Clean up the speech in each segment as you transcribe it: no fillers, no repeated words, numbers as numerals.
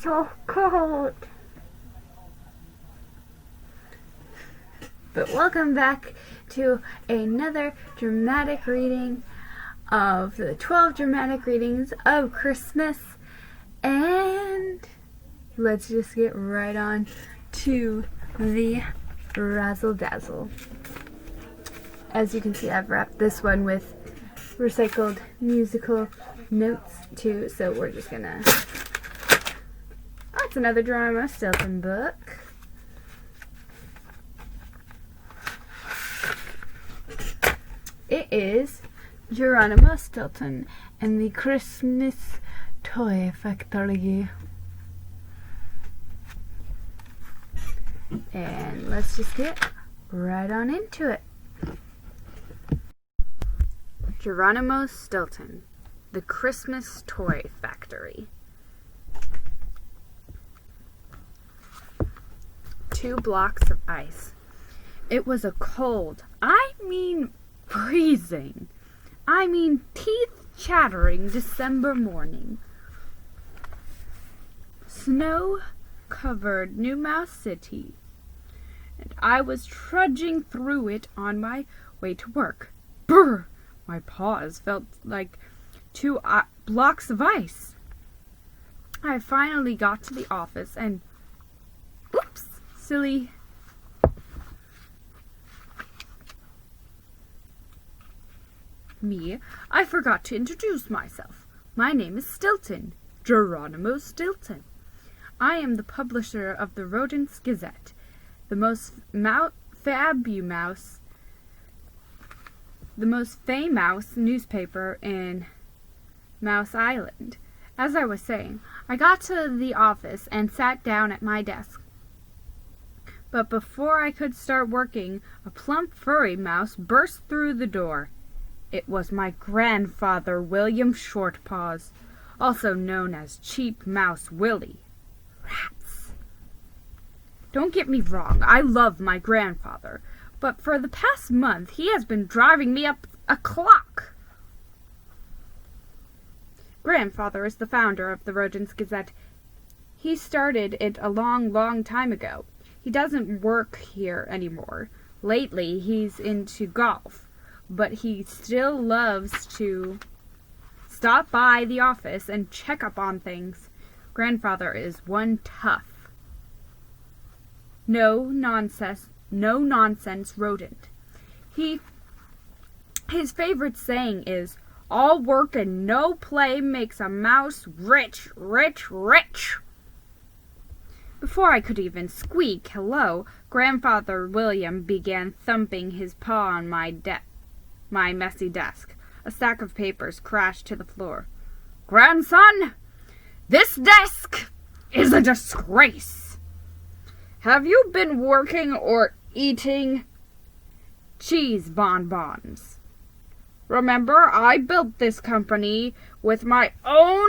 so cold. But welcome back to another dramatic reading of the 12 dramatic readings of Christmas. And let's just get right on to the razzle dazzle. As you can see, I've wrapped this one with recycled musical notes too, so we're just gonna... Oh, it's another Geronimo Stilton book. It is Geronimo Stilton and the Christmas Toy Factory. And let's just get right on into it. Geronimo Stilton, the Christmas Toy Factory. 2 blocks of ice. It was a cold, freezing, teeth-chattering December morning. Snow covered New Mouse City, and I was trudging through it on my way to work. Brr! My paws felt like 2 blocks of ice. I finally got to the office and... Oops! Silly... me, I forgot to introduce myself. My name is Stilton, Geronimo Stilton. I am the publisher of the Rodents Gazette, the most famous newspaper in Mouse Island. As I was saying, I got to the office and sat down at my desk. But before I could start working, a plump furry mouse burst through the door. It was my grandfather, William Shortpaws, also known as Cheap Mouse Willie. Rats. Don't get me wrong, I love my grandfather, but for the past month he has been driving me up a clock. Grandfather is the founder of the Rodents Gazette. He started it a long time ago. He doesn't work here anymore. Lately he's into golf, but he still loves to stop by the office and check up on things. Grandfather is one tough, no nonsense rodent. His favorite saying is, "All work and no play makes a mouse rich, rich, rich." Before I could even squeak hello, Grandfather William began thumping his paw on my messy desk. A stack of papers crashed to the floor. "Grandson, this desk is a disgrace. Have you been working or eating cheese bonbons? Remember, I built this company with my own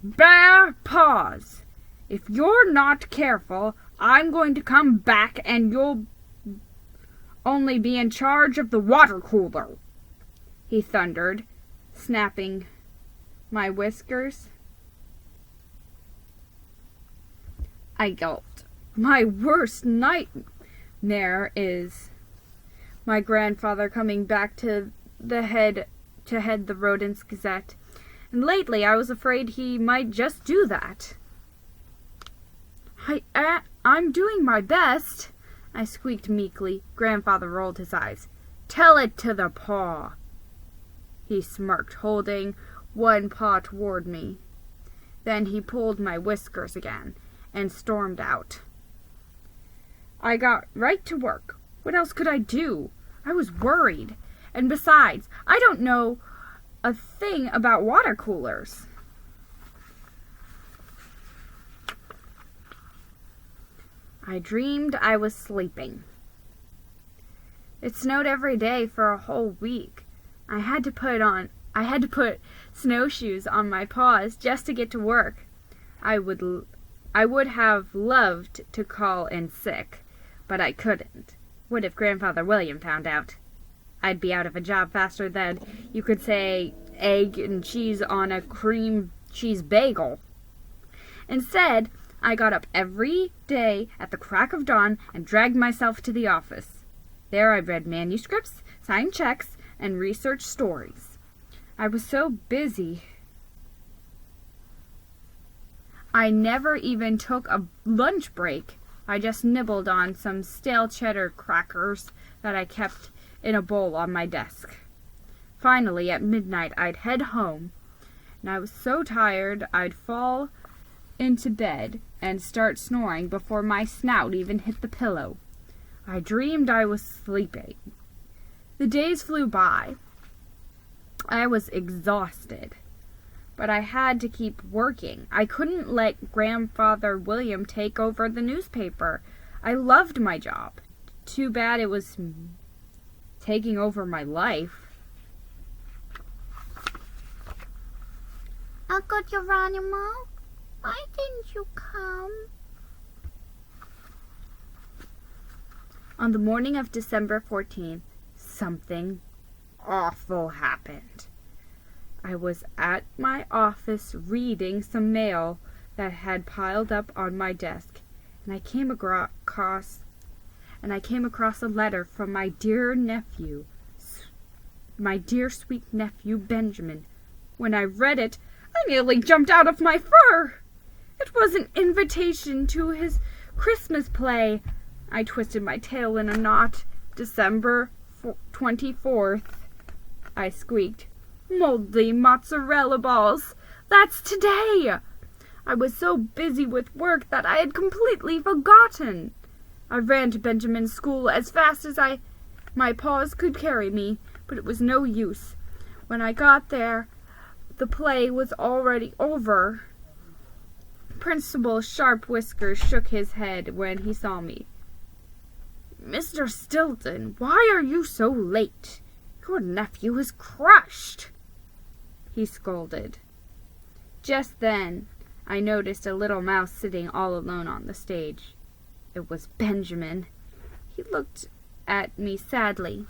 bare paws. If you're not careful, I'm going to come back and you'll only be in charge of the water cooler," he thundered, snapping my whiskers. I gulped. My worst nightmare is my grandfather coming back to head the Rodents Gazette, and lately I was afraid he might just do that. I'm doing my best," I squeaked meekly. Grandfather rolled his eyes. "Tell it to the paw," he smirked, holding one paw toward me. Then he pulled my whiskers again and stormed out. I got right to work. What else could I do? I was worried. And besides, I don't know a thing about water coolers. I dreamed I was sleeping. It snowed every day for a whole week. I had to put snowshoes on my paws just to get to work. I would have loved to call in sick, but I couldn't. What if Grandfather William found out? I'd be out of a job faster than you could say egg and cheese on a cream cheese bagel. Instead, I got up every day at the crack of dawn and dragged myself to the office. There I read manuscripts, signed checks, and researched stories. I was so busy, I never even took a lunch break. I just nibbled on some stale cheddar crackers that I kept in a bowl on my desk. Finally, at midnight, I'd head home, and I was so tired I'd fall into bed and start snoring before my snout even hit the pillow. I dreamed I was sleeping. The days flew by. I was exhausted, but I had to keep working. I couldn't let Grandfather William take over the newspaper. I loved my job. Too bad it was taking over my life. Uncle Geronimo, why didn't you come? On the morning of December 14th, something awful happened. I was at my office reading some mail that had piled up on my desk, and I came across a letter from my dear sweet nephew Benjamin. When I read it, I nearly jumped out of my fur. It was an invitation to his Christmas play. I twisted my tail in a knot. December 24th, I squeaked. Moldy mozzarella balls. That's today. I was so busy with work that I had completely forgotten. I ran to Benjamin's school as fast as my paws could carry me, but it was no use. When I got there, the play was already over. Principal Sharp Whiskers shook his head when he saw me. Mr. Stilton, why are you so late? Your nephew is crushed, he scolded. Just then, I noticed a little mouse sitting all alone on the stage. It was Benjamin. He looked at me sadly.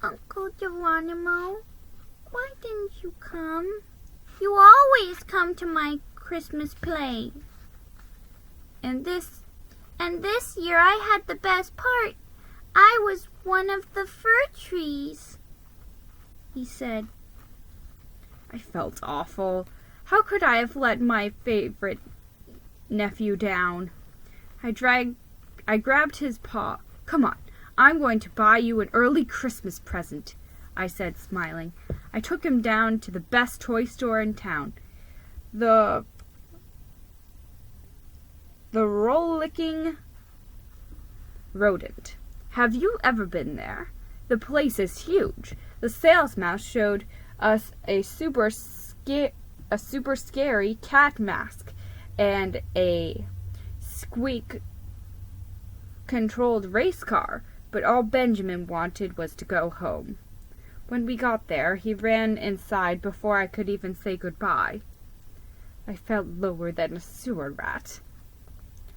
Uncle Geronimo, why didn't you come? You always come to my Christmas play. And this year I had the best part. I was one of the fir trees, he said. I felt awful. How could I have let my favorite nephew down? I grabbed his paw. Come on, I'm going to buy you an early Christmas present, I said, smiling. I took him down to the best toy store in town, the Rollicking Rodent. Have you ever been there? The place is huge. The sales mouse showed us a super scary cat mask and a squeak-controlled race car, but all Benjamin wanted was to go home. When we got there, he ran inside before I could even say goodbye. I felt lower than a sewer rat.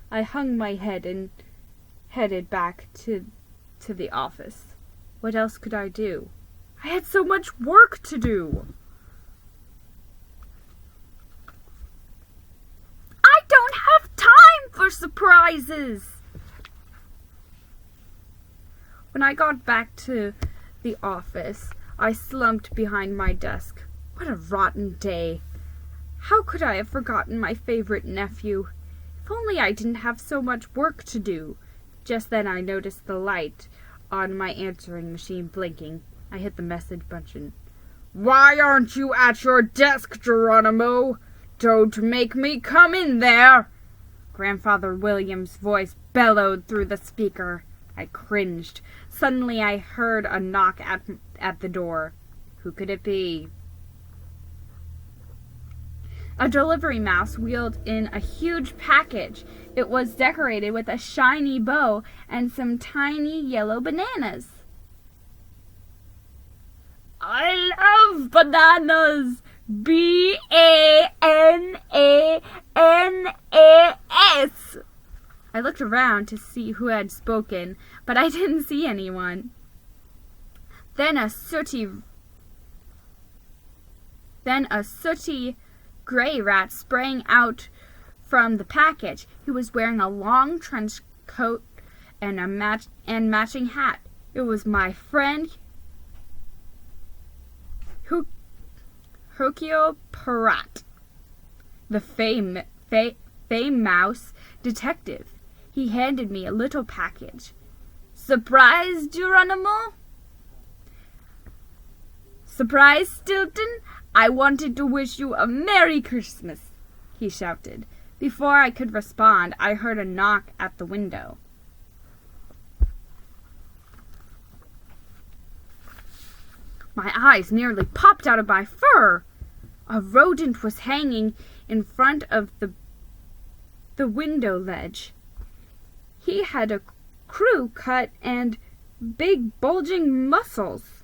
I hung my head and headed back to the office. What else could I do? I had so much work to do. I don't have time for surprises. When I got back to the office, I slumped behind my desk. What a rotten day. How could I have forgotten my favorite nephew? If only I didn't have so much work to do. Just then I noticed the light on my answering machine blinking. I hit the message button. Why aren't you at your desk, Geronimo? Don't make me come in there! Grandfather William's voice bellowed through the speaker. I cringed. Suddenly I heard a knock at the door. Who could it be? A delivery mouse wheeled in a huge package. It was decorated with a shiny bow and some tiny yellow bananas. I love bananas! B-A-N-A-N-A-S! I looked around to see who had spoken, but I didn't see anyone. Then a sooty gray rat sprang out from the package. He was wearing a long trench coat and matching hat. It was my friend Hercule Poirot, the famous mouse detective. He handed me a little package. "Surprise, Geronimo?" "Surprise, Stilton? I wanted to wish you a Merry Christmas," he shouted. Before I could respond, I heard a knock at the window. My eyes nearly popped out of my fur. A rodent was hanging in front of the window ledge. He had a crew cut and big bulging muscles.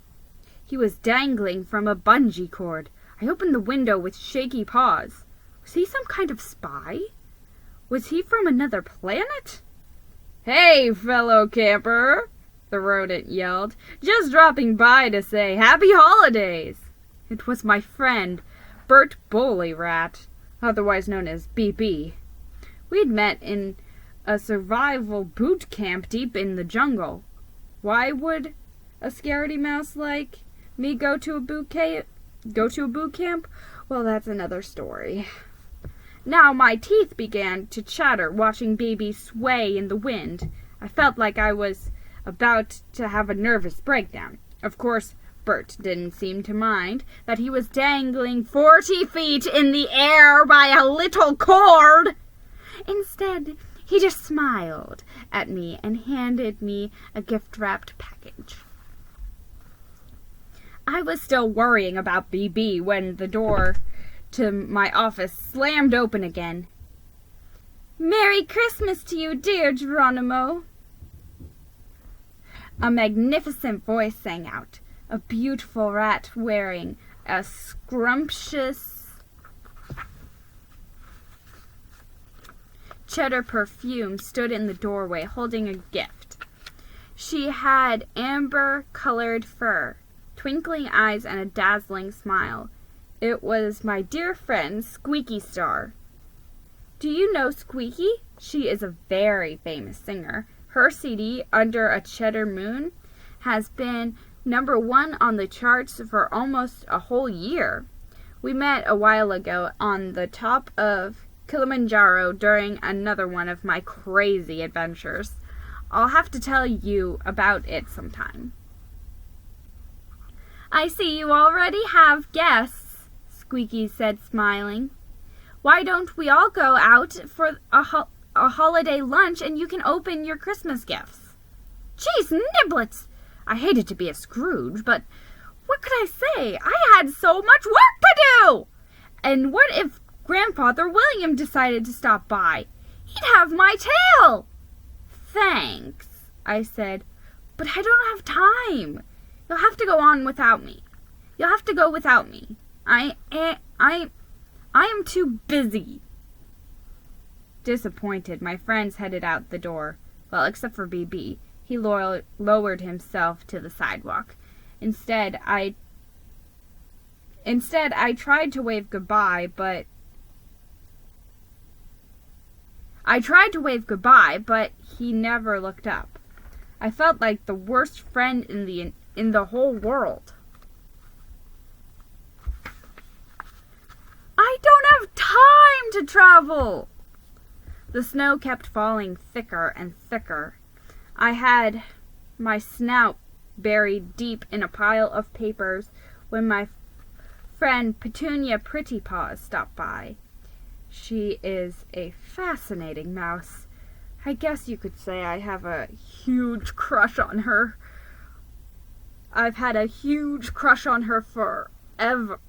He was dangling from a bungee cord. I opened the window with shaky paws. Was he some kind of spy? Was he from another planet? "Hey, fellow camper," the rodent yelled. "Just dropping by to say Happy Holidays." It was my friend, Bert Bullyrat, otherwise known as BB. We'd met in a survival boot camp deep in the jungle. Why would a scaredy mouse like me go to a boot camp? Well, that's another story. Now my teeth began to chatter watching BB sway in the wind. I felt like I was about to have a nervous breakdown. Of course, Bert didn't seem to mind that he was dangling 40 feet in the air by a little cord. Instead, he just smiled at me and handed me a gift-wrapped package. I was still worrying about BB when the door to my office slammed open again. "Merry Christmas to you, dear Geronimo," a magnificent voice sang out. A beautiful rat wearing a scrumptious cheddar perfume stood in the doorway holding a gift. She had amber-colored fur, twinkling eyes, and a dazzling smile. It was my dear friend Squeaky Star. Do you know Squeaky? She is a very famous singer. Her CD, Under a Cheddar Moon, has been #1 on the charts for almost a whole year. We met a while ago on the top of Kilimanjaro during another one of my crazy adventures. I'll have to tell you about it sometime. "I see you already have guests," Squeaky said, smiling. "Why don't we all go out for a holiday lunch and you can open your Christmas gifts?" Jeez, niblets! I hated to be a Scrooge, but what could I say? I had so much work to do! And what if Grandfather William decided to stop by? He'd have my tail! "Thanks," I said, "but I don't have time. You'll have to go without me. I am too busy." Disappointed, my friends headed out the door. Well, except for BB. He lowered himself to the sidewalk. Instead, I tried to wave goodbye, but he never looked up. I felt like the worst friend in the whole world. I don't have time to travel! The snow kept falling thicker and thicker. I had my snout buried deep in a pile of papers when my friend Petunia Prettypaws stopped by. She is a fascinating mouse. I guess you could say I have a huge crush on her. I've had a huge crush on her forever.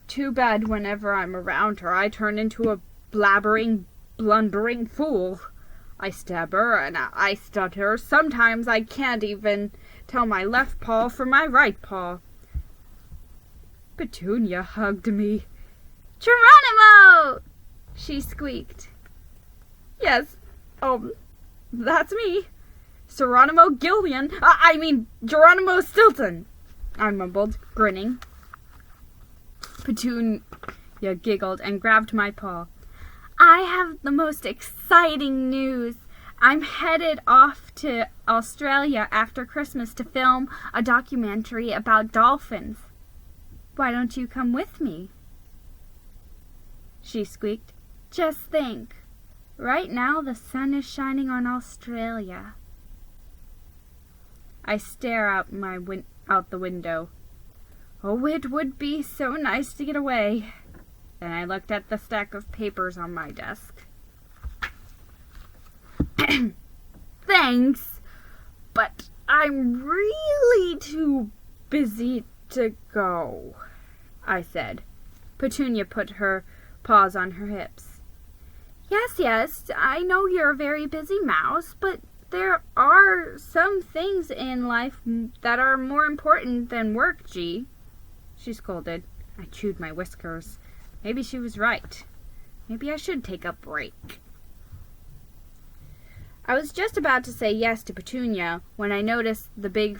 Too bad whenever I'm around her, I turn into a blabbering, blundering fool. I stabber and I stutter. Sometimes I can't even tell my left paw from my right paw. Petunia hugged me. "Geronimo!" she squeaked. "Yes, that's me. Geronimo Stilton," I mumbled, grinning. Petunia giggled and grabbed my paw. I have the most exciting news. I'm headed off to Australia after Christmas to film a documentary about dolphins. Why don't you come with me? She squeaked. Just think. Right now the sun is shining on Australia. I stare out the window. Oh, it would be so nice to get away. Then I looked at the stack of papers on my desk. Thanks, but I'm really too busy to go, I said. Petunia put her paws on her hips. Yes, I know you're a very busy mouse, but there are some things in life that are more important than work, G, she scolded. I chewed my whiskers. Maybe she was right. Maybe I should take a break. I was just about to say yes to Petunia when I noticed the big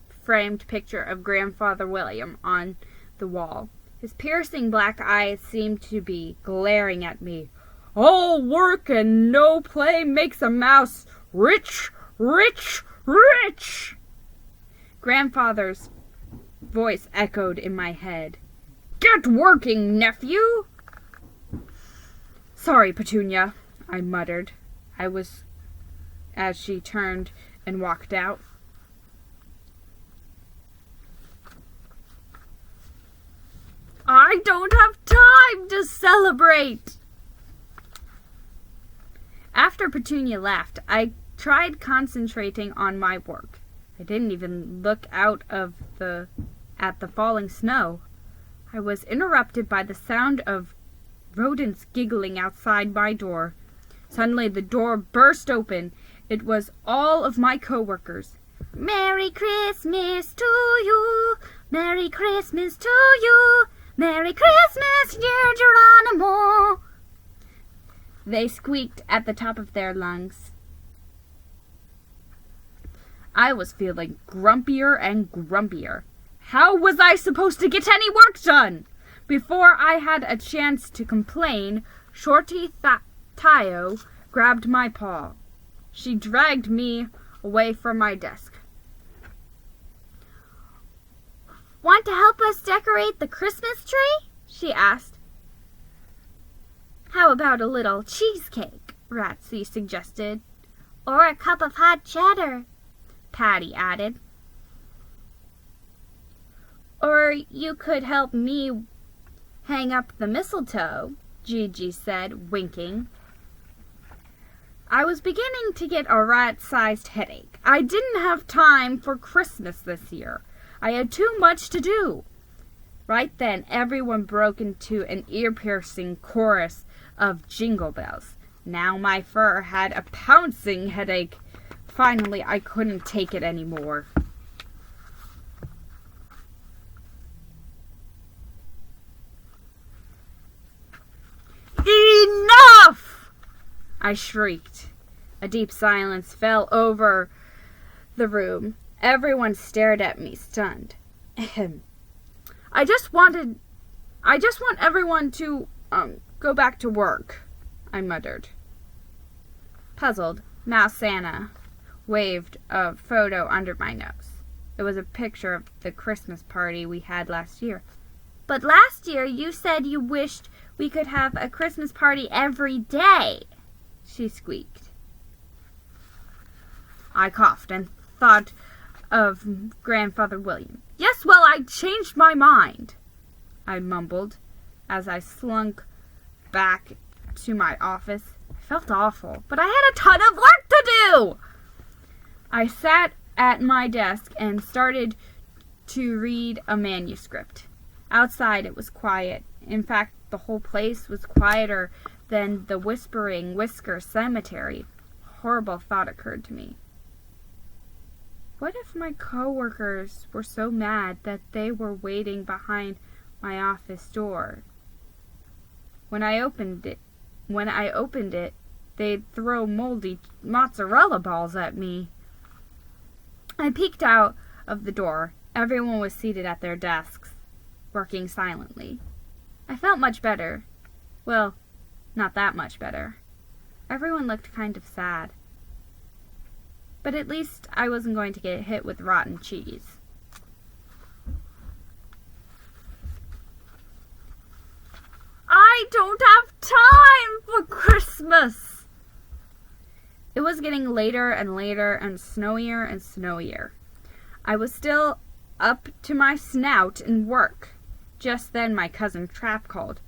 framed picture of Grandfather William on the wall. His piercing black eyes seemed to be glaring at me. All work and no play makes a mouse rich, rich, rich. Grandfather's voice echoed in my head. Get working, nephew! Sorry, Petunia, I muttered. As she turned and walked out. I don't have time to celebrate! After Petunia left, I tried concentrating on my work. I didn't even look out at the falling snow. I was interrupted by the sound of rodents giggling outside my door. Suddenly the door burst open. It was all of my coworkers. Merry Christmas to you! Merry Christmas to you! Merry Christmas, dear Geronimo! They squeaked at the top of their lungs. I was feeling grumpier and grumpier. How was I supposed to get any work done? Before I had a chance to complain, Shorty Tayo grabbed my paw. She dragged me away from my desk. Want to help us decorate the Christmas tree? She asked. How about a little cheesecake? Ratsy suggested. Or a cup of hot cheddar, Patty added. Or you could help me hang up the mistletoe, Gigi said, winking. I was beginning to get a rat-sized headache. I didn't have time for Christmas this year. I had too much to do. Right then, everyone broke into an ear-piercing chorus of jingle bells. Now my fur had a pouncing headache. Finally, I couldn't take it anymore. Enough! I shrieked. A deep silence fell over the room. Everyone stared at me, stunned. I just want everyone to, go back to work, I muttered. Puzzled, Mouse Santa waved a photo under my nose. It was a picture of the Christmas party we had last year. But last year you said you wished we could have a Christmas party every day, she squeaked. I coughed and thought of Grandfather William. Yes, well, I changed my mind, I mumbled as I slunk back to my office. I felt awful, but I had a ton of work to do. I sat at my desk and started to read a manuscript. Outside it was quiet. In fact, the whole place was quieter than the Whispering Whisker Cemetery. A horrible thought occurred to me. What if my coworkers were so mad that they were waiting behind my office door? When I opened it, they'd throw moldy mozzarella balls at me. I peeked out of the door. Everyone was seated at their desks. working silently. I felt much better. Well, not that much better. Everyone looked kind of sad. But at least I wasn't going to get hit with rotten cheese. I don't have time for Christmas! It was getting later and later and snowier. I was still up to my snout in work. Just then my cousin Trap called.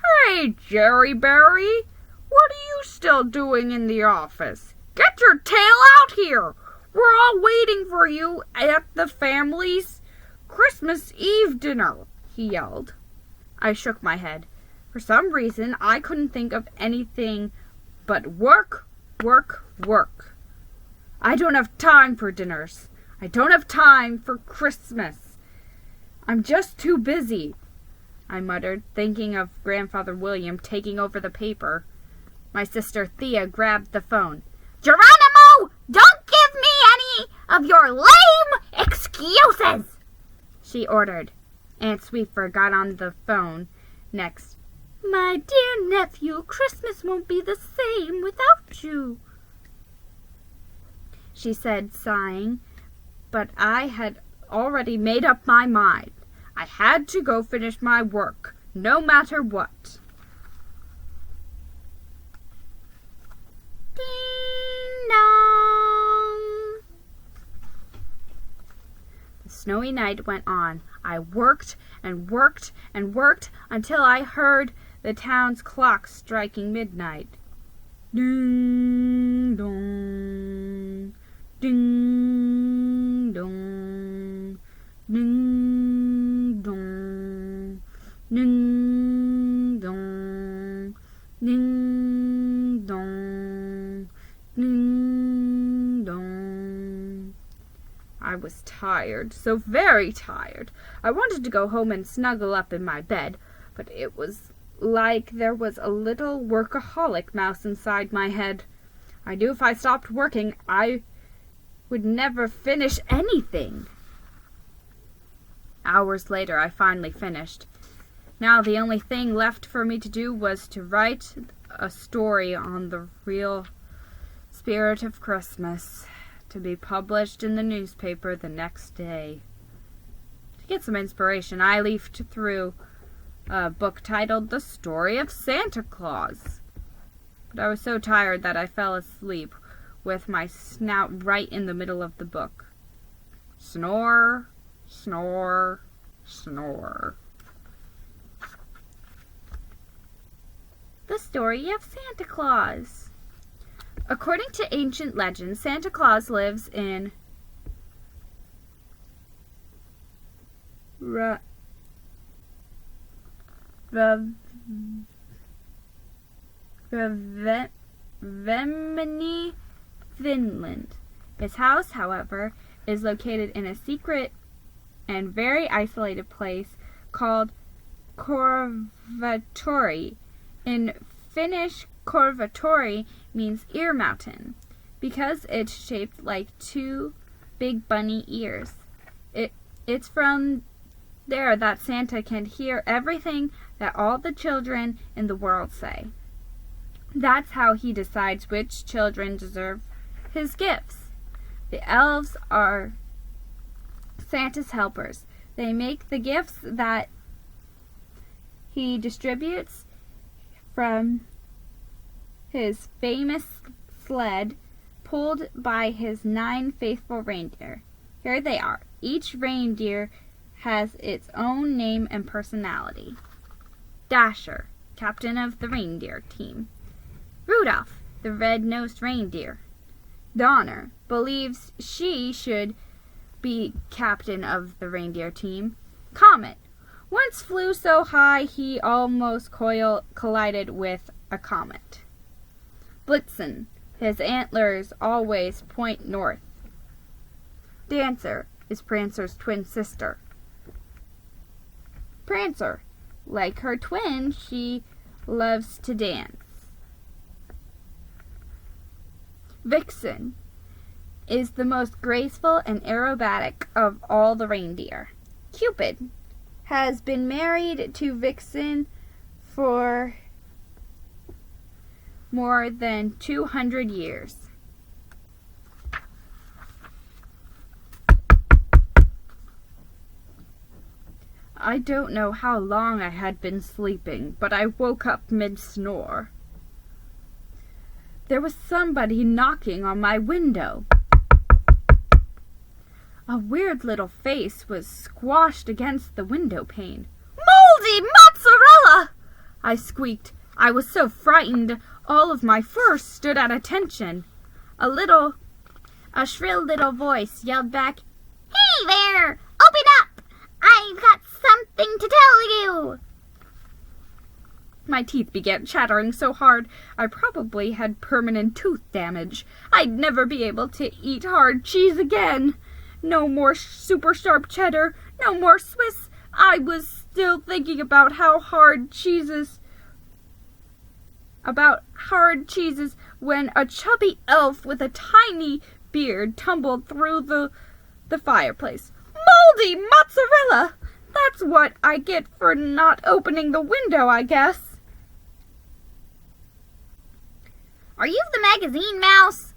"Hey, Jerry Berry! What are you still doing in the office? Get your tail out here! We're all waiting for you at the family's Christmas Eve dinner," he yelled. I shook my head. For some reason, I couldn't think of anything but work. I don't have time for dinners. I don't have time for Christmas. I'm just too busy, I muttered, thinking of Grandfather William taking over the paper. My sister Thea grabbed the phone. "Geronimo, don't give me any of your lame excuses," she ordered. Aunt Sweeper got on the phone next. "My dear nephew, Christmas won't be the same without you," she said, sighing. But I had already made up my mind. I had to go finish my work, no matter what. Ding dong! The snowy night went on. I worked and worked and worked until I heard the town's clock striking midnight. Ding dong, ding dong, ding dong, ding dong, ding dong, ding dong. I was tired, so very tired. I wanted to go home and snuggle up in my bed, but it was like there was a little workaholic mouse inside my head. I knew if I stopped working, I would never finish anything. Hours later, I finally finished. Now the only thing left for me to do was to write a story on the real spirit of Christmas, to be published in the newspaper the next day. To get some inspiration, I leafed through a book titled The Story of Santa Claus. But I was so tired that I fell asleep with my snout right in the middle of the book. Snore, snore, snore. The Story of Santa Claus. According to ancient legends, Santa Claus lives in Ravimini, Finland. His house, however, is located in a secret and very isolated place called Korvatori. In Finnish, Korvatori means ear mountain because it's shaped like two big bunny ears. It's from there that Santa can hear everything that all the children in the world say. That's how he decides which children deserve his gifts. The elves are Santa's helpers. They make the gifts that he distributes from his famous sled pulled by his 9 faithful reindeer. Here they are. Each reindeer has its own name and personality. Dasher, captain of the reindeer team. Rudolph, the red-nosed reindeer. Donner believes she should be captain of the reindeer team. Comet once flew so high he almost collided with a comet. Blitzen, his antlers always point north. Dancer is Prancer's twin sister. Prancer, like her twin, she loves to dance. Vixen is the most graceful and aerobatic of all the reindeer. Cupid has been married to Vixen for more than 200 years. I don't know how long I had been sleeping, but I woke up mid-snore. There was somebody knocking on my window. A weird little face was squashed against the window pane. "Moldy mozzarella!" I squeaked. I was so frightened, all of my fur stood at attention. A shrill little voice yelled back, "Hey there! Open up! I've got something to tell you!" My teeth began chattering so hard I probably had permanent tooth damage. I'd never be able to eat hard cheese again. No more super sharp cheddar, no more Swiss. I was still thinking about hard cheeses when a chubby elf with a tiny beard tumbled through the fireplace. "Moldy mozzarella! That's what I get for not opening the window, I guess." "Are you the magazine mouse?"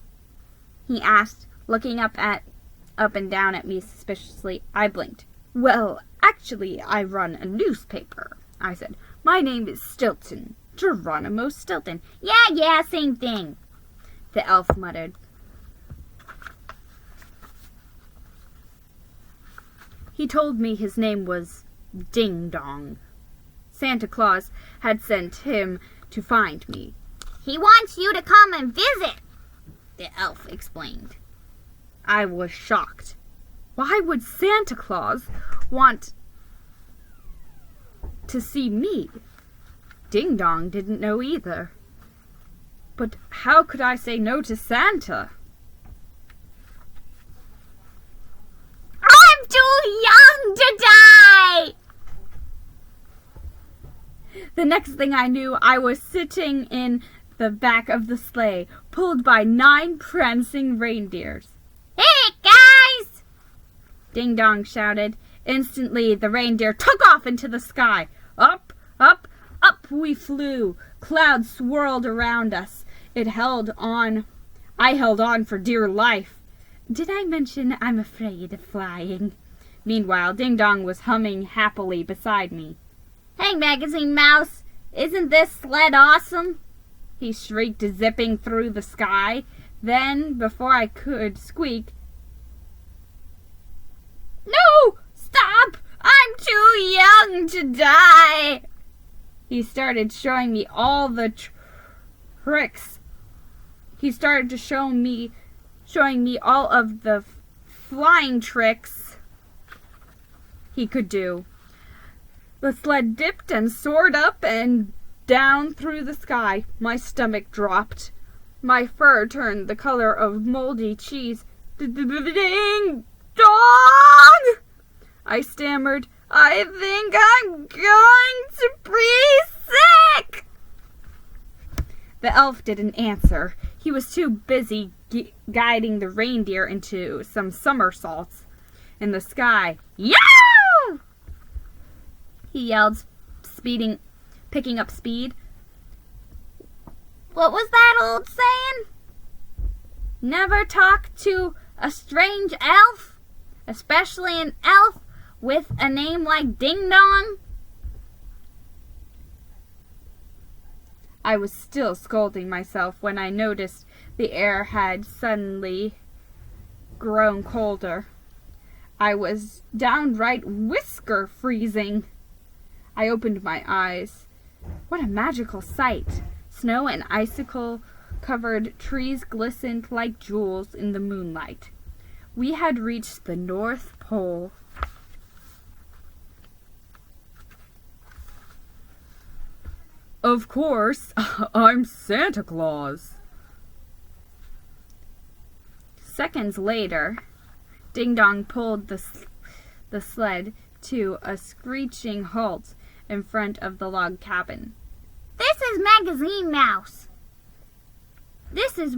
he asked, looking up and down at me suspiciously. I blinked. "Well, actually, I run a newspaper," I said. "My name is Stilton. Geronimo Stilton." Yeah, same thing," the elf muttered. He told me his name was Ding Dong. Santa Claus had sent him to find me. "He wants you to come and visit," the elf explained. I was shocked. Why would Santa Claus want to see me? Ding Dong didn't know either. But how could I say no to Santa? "I'm too young to die!" The next thing I knew, I was sitting in the back of the sleigh, pulled by 9 prancing reindeers. "Hit it, guys!" Ding Dong shouted. Instantly, the reindeer took off into the sky. Up, up, up we flew. Clouds swirled around us. I held on for dear life. Did I mention I'm afraid of flying? Meanwhile, Ding Dong was humming happily beside me. "Hey, Magazine Mouse, isn't this sled awesome?" he shrieked, zipping through the sky. Then, before I could squeak, "No! Stop! I'm too young to die!" He started showing me all the tricks. He started to showing me all of the flying tricks he could do. The sled dipped and soared up and down through the sky. My stomach dropped. My fur turned the color of moldy cheese. "Ding dong!" I stammered. "I think I'm going to be sick!" The elf didn't answer. He was too busy guiding the reindeer into some somersaults in the sky. "Yow!" he yelled, picking up speed. What was that old saying? Never talk to a strange elf, especially an elf with a name like Ding Dong. I was still scolding myself when I noticed the air had suddenly grown colder. I was downright whisker freezing. I opened my eyes. What a magical sight! Snow and icicle-covered trees glistened like jewels in the moonlight. We had reached the North Pole. Of course, I'm Santa Claus. Seconds later, Ding Dong pulled the sled to a screeching halt in front of the log cabin. "This is Magazine Mouse. This is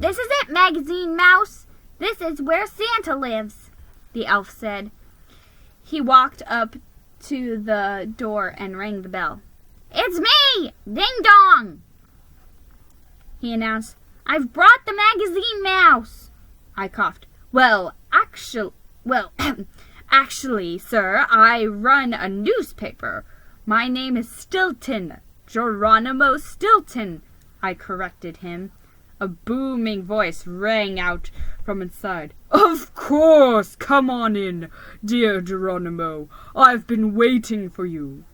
it, Magazine Mouse. This is where Santa lives," the elf said. He walked up to the door and rang the bell. "It's me! Ding dong!" he announced. "I've brought the magazine mouse." I coughed. Actually, sir, I run a newspaper. My name is Stilton. Geronimo Stilton," I corrected him. A booming voice rang out from inside. "Of course! Come on in, dear Geronimo. I've been waiting for you,"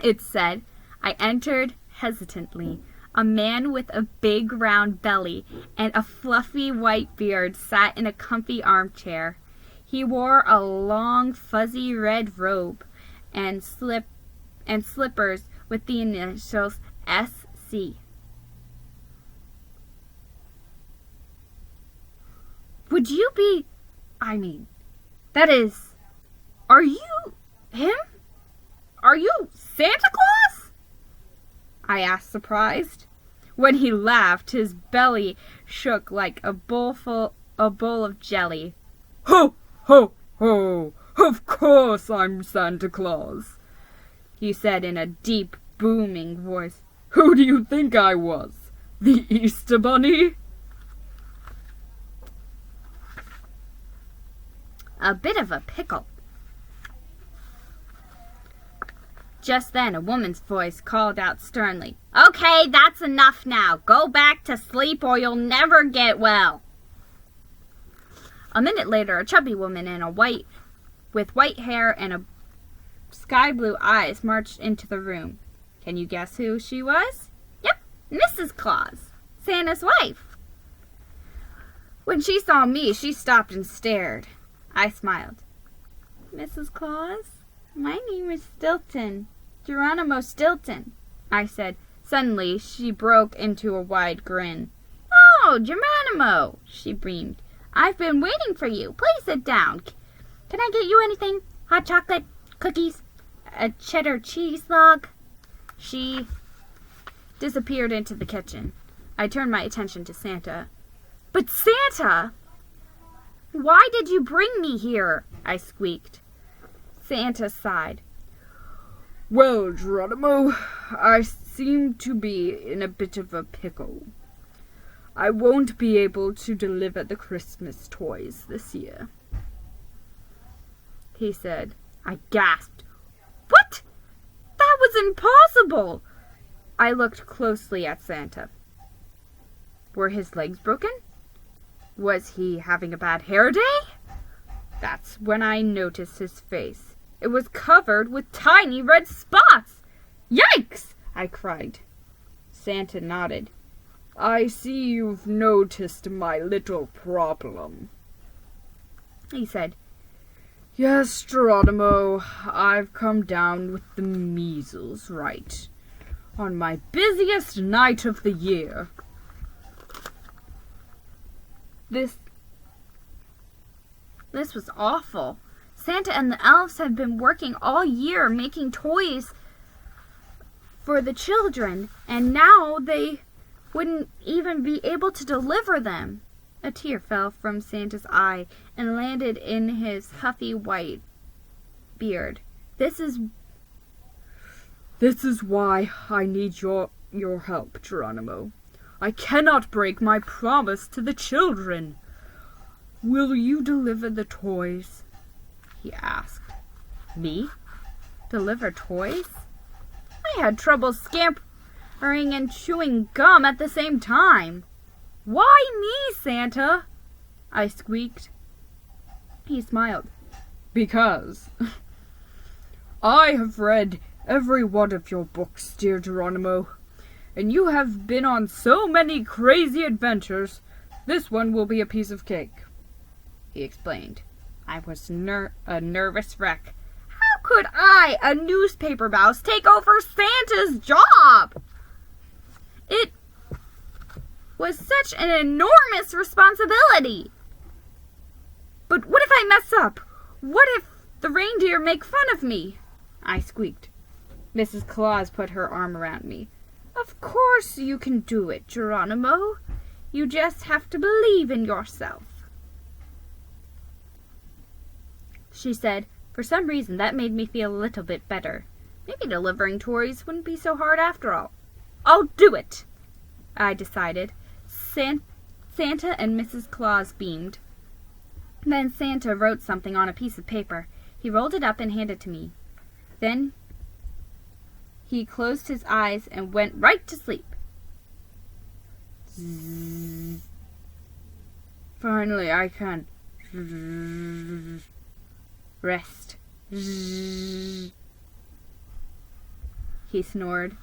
it said. I entered hesitantly. A man with a big round belly and a fluffy white beard sat in a comfy armchair. He wore a long fuzzy red robe and slippers with the initials SC. "Would you be... are you him? Are you Santa Claus?" I asked, surprised. When he laughed, his belly shook like a bowl of jelly. "Ho, ho, ho! Of course I'm Santa Claus," he said in a deep, booming voice. "Who do you think I was? The Easter Bunny?" A bit of a pickle. Just then a woman's voice called out sternly, "Okay, that's enough now. Go back to sleep or you'll never get well." A minute later, a chubby woman with white hair and sky blue eyes marched into the room. Can you guess who she was? Yep, Mrs. Claus, Santa's wife. When she saw me, she stopped and stared. I smiled. "Mrs. Claus, my name is Stilton. Geronimo Stilton," I said. Suddenly, she broke into a wide grin. "Oh, Geronimo," she beamed. "I've been waiting for you. Please sit down. Can I get you anything? Hot chocolate? Cookies? A cheddar cheese log?" She disappeared into the kitchen. I turned my attention to Santa. "But Santa, why did you bring me here?" I squeaked. Santa sighed. "Well, Geronimo, I seem to be in a bit of a pickle. I won't be able to deliver the Christmas toys this year," he said. I gasped. "What? That was impossible!" I looked closely at Santa. Were his legs broken? Was he having a bad hair day? That's when I noticed his face. It was covered with tiny red spots. "Yikes!" I cried. Santa nodded. "I see you've noticed my little problem," he said. "Yes, Geronimo, I've come down with the measles, right, on my busiest night of the year. This was awful. Santa and the elves had been working all year making toys for the children, and now they wouldn't even be able to deliver them." A tear fell from Santa's eye and landed in his huffy white beard. This is why I need your help, Geronimo. I cannot break my promise to the children. Will you deliver the toys?" he asked. Me? Deliver toys? I had trouble scampering and chewing gum at the same time. "Why me, Santa?" I squeaked. He smiled. "Because I have read every one of your books, dear Geronimo, and you have been on so many crazy adventures. This one will be a piece of cake," he explained. I was a nervous wreck. How could I, a newspaper mouse, take over Santa's job? It was such an enormous responsibility. But what if I mess up? What if the reindeer make fun of me? I squeaked. Mrs. Claus put her arm around me. "Of course you can do it, Geronimo. You just have to believe in yourself," she said. For some reason, that made me feel a little bit better. Maybe delivering toys wouldn't be so hard after all. I'll do it, I decided. Santa and Mrs. Claus beamed. Then Santa wrote something on a piece of paper. He rolled it up and handed it to me. Then he closed his eyes and went right to sleep. Zzz. Finally, I can rest. Zzz. He snored.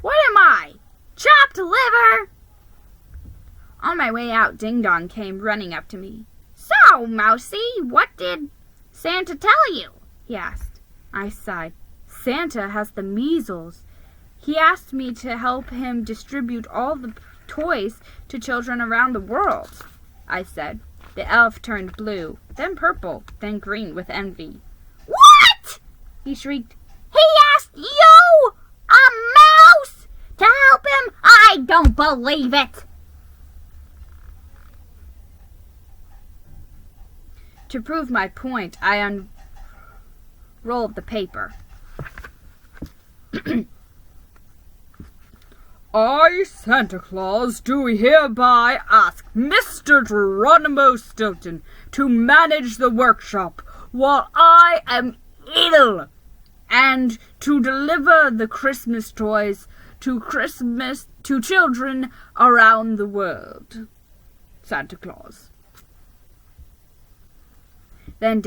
What am I? Chopped liver? On my way out, Ding Dong came running up to me. So, Mousie, what did Santa tell you? He asked. I sighed. Santa has the measles. He asked me to help him distribute all the toys to children around the world, I said. The elf turned blue, then purple, then green with envy. What? He shrieked. He asked you, a mouse, to help him? I don't believe it. To prove my point, I unrolled the paper. I, Santa Claus, do hereby ask Mr. Geronimo Stilton to manage the workshop while I am ill, and to deliver the Christmas toys to children around the world. Santa Claus. Then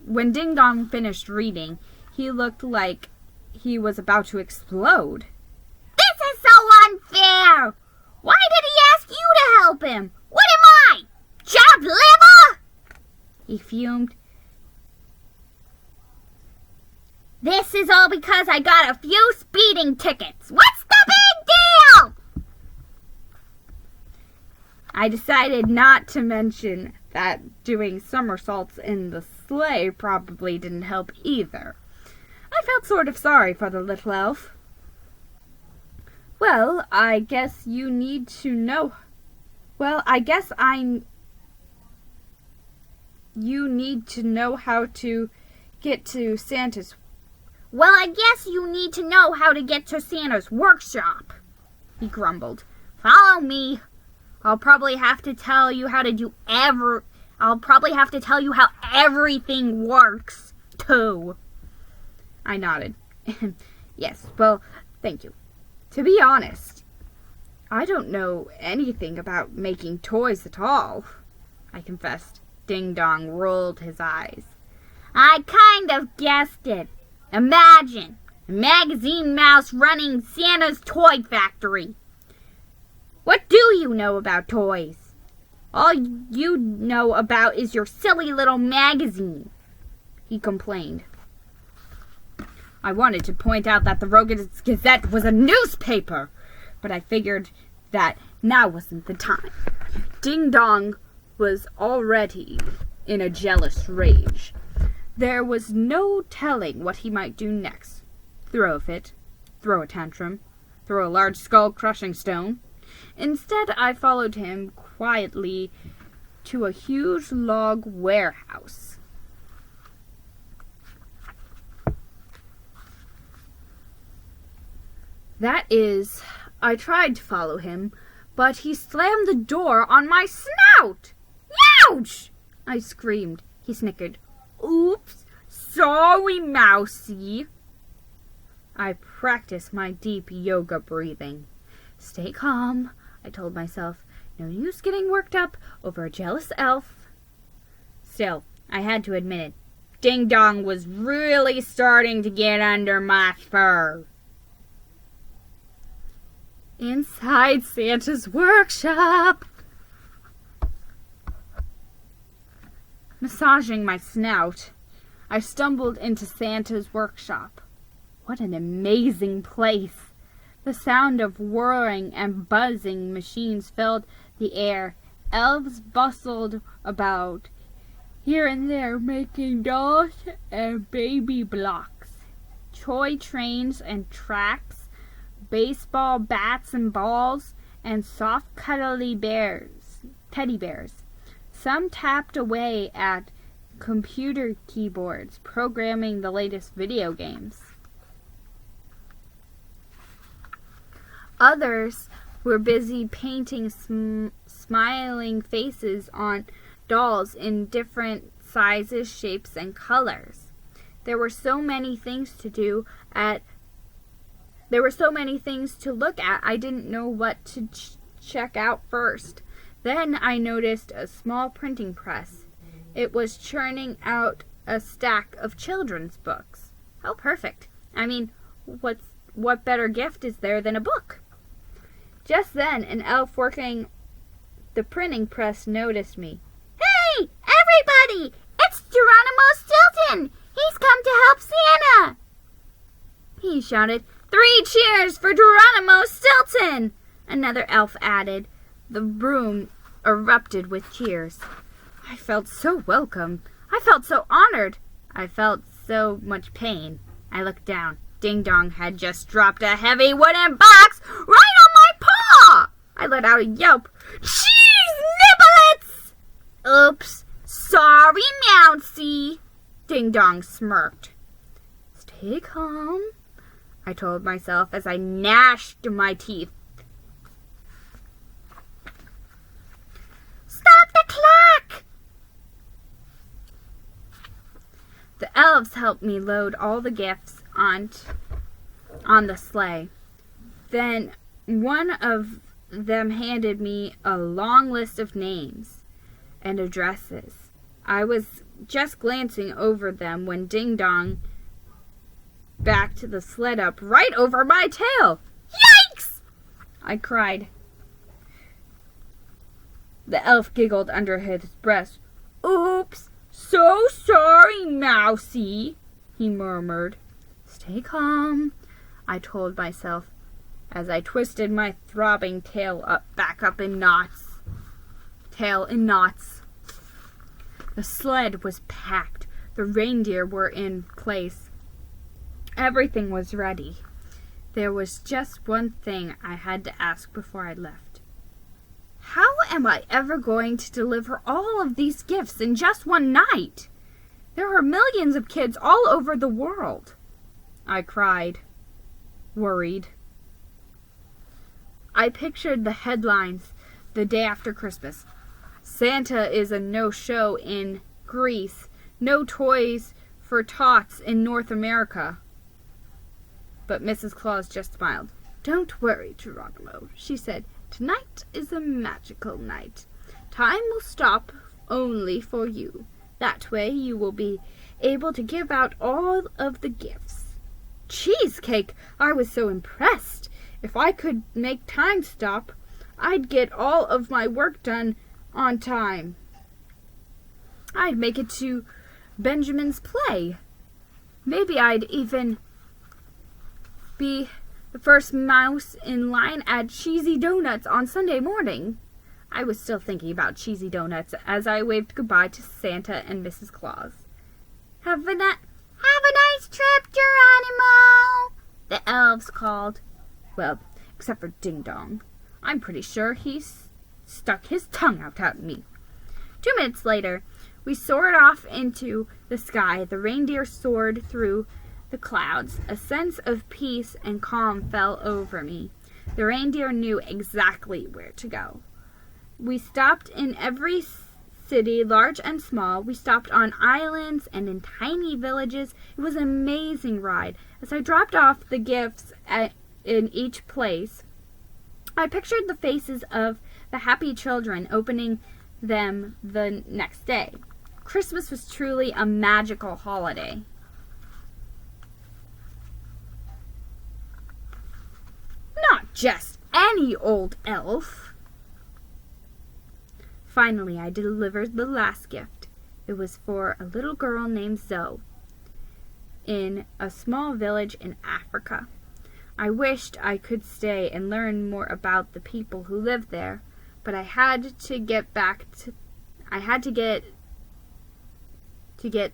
when Ding Dong finished reading, he looked like he was about to explode. This is so unfair! Why did he ask you to help him? What am I? Chopped liver? He fumed. This is all because I got a few speeding tickets. What's the big deal? I decided not to mention that doing somersaults in the sleigh probably didn't help either. I felt sort of sorry for the little elf. Well, I guess you need to know. You need to know how to get to Santa's. Well, I guess you need to know how to get to Santa's workshop, he grumbled. Follow me. I'll probably have to tell you how everything works, too. I nodded. Yes, well, thank you. To be honest, I don't know anything about making toys at all, I confessed. Ding Dong rolled his eyes. I kind of guessed it. Imagine a magazine mouse running Santa's toy factory. What do you know about toys? All you know about is your silly little magazine, he complained. I wanted to point out that the Rogue's Gazette was a newspaper, but I figured that now wasn't the time. Ding Dong was already in a jealous rage. There was no telling what he might do next. Throw a fit, throw a tantrum, throw a large skull-crushing stone. Instead, I followed him quietly to a huge log warehouse. That is, I tried to follow him, but he slammed the door on my snout. Ouch! I screamed. He snickered. Oops, sorry, Mousie. I practiced my deep yoga breathing. Stay calm, I told myself. No use getting worked up over a jealous elf. Still, I had to admit it. Ding Dong was really starting to get under my fur. Inside Santa's workshop. Massaging my snout, I stumbled into Santa's workshop. What an amazing place! The sound of whirring and buzzing machines filled the air. Elves bustled about, here and there making dolls and baby blocks. Toy trains and tracks, baseball bats and balls, and soft cuddly teddy bears. Some tapped away at computer keyboards, programming the latest video games. Others were busy painting smiling faces on dolls in different sizes, shapes, and colors. There were so many things to look at, I didn't know what to check out first. Then I noticed a small printing press. It was churning out a stack of children's books. How perfect. I mean, what better gift is there than a book? Just then, an elf working the printing press noticed me. Hey, everybody! It's Geronimo Stilton! He's come to help Santa! He shouted. 3 cheers for Geronimo Stilton! Another elf added. The room erupted with cheers. I felt so welcome. I felt so honored. I felt so much pain. I looked down. Ding Dong had just dropped a heavy wooden box right on my paw! I let out a yelp. Cheese nibblets! Oops. Sorry, Mousy. Ding Dong smirked. Stay calm, I told myself as I gnashed my teeth. Stop the clock! The elves helped me load all the gifts on the sleigh. Then one of them handed me a long list of names and addresses. I was just glancing over them when Ding Dong backed the sled up right over my tail. Yikes! I cried. The elf giggled under his breath. Oops, so sorry, Mousy, he murmured. Stay calm, I told myself as I twisted my throbbing tail back up in knots. The sled was packed. The reindeer were in place. Everything was ready. There was just one thing I had to ask before I left. How am I ever going to deliver all of these gifts in just one night? There are millions of kids all over the world. I cried, worried. I pictured the headlines the day after Christmas. Santa is a no-show in Greece. No toys for tots in North America. But Mrs. Claus just smiled. Don't worry, Geronimo, she said. Tonight is a magical night. Time will stop only for you. That way you will be able to give out all of the gifts. Cheesecake! I was so impressed. If I could make time stop, I'd get all of my work done on time. I'd make it to Benjamin's play. Maybe I'd even be the first mouse in line at Cheesy Donuts on Sunday morning. I was still thinking about Cheesy Donuts as I waved goodbye to Santa and Mrs. Claus. Have a nice trip, Geronimo, the elves called. Well, except for Ding Dong. I'm pretty sure he's stuck his tongue out at me. 2 minutes later, we soared off into the sky. The reindeer soared through the clouds. A sense of peace and calm fell over me. The reindeer knew exactly where to go. We stopped in every city, large and small. We stopped on islands and in tiny villages. It was an amazing ride. As I dropped off the gifts in each place, I pictured the faces of the happy children opening them the next day. Christmas was truly a magical holiday. Not just any old elf. Finally, I delivered the last gift. It was for a little girl named Zoe in a small village in Africa. I wished I could stay and learn more about the people who lived there, but I had to get